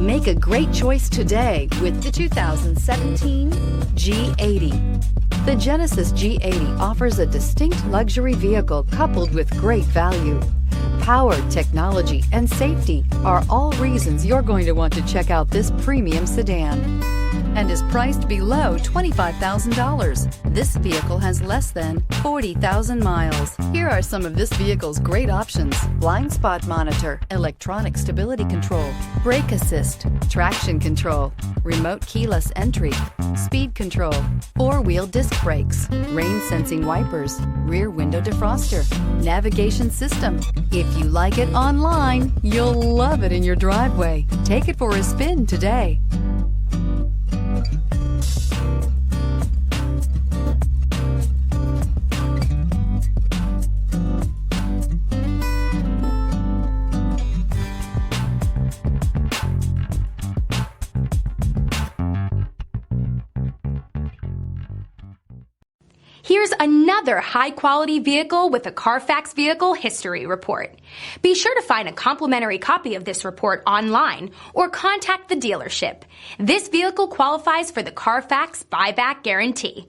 Make a great choice today with the 2017 G80. The Genesis G80 offers a distinct luxury vehicle coupled with great value. Power, technology, and safety are all reasons you're going to want to check out this premium sedan, and is priced below $25,000. This vehicle has less than 40,000 miles. Here are some of this vehicle's great options: blind spot monitor, electronic stability control, brake assist, traction control, remote keyless entry, speed control, four-wheel disc brakes, rain sensing wipers, rear window defroster, navigation system. If you like it online, you'll love it in your driveway. Take it for a spin today. Here's another high-quality vehicle with a CARFAX Vehicle History Report. Be sure to find a complimentary copy of this report online or contact the dealership. This vehicle qualifies for the CARFAX Buyback Guarantee.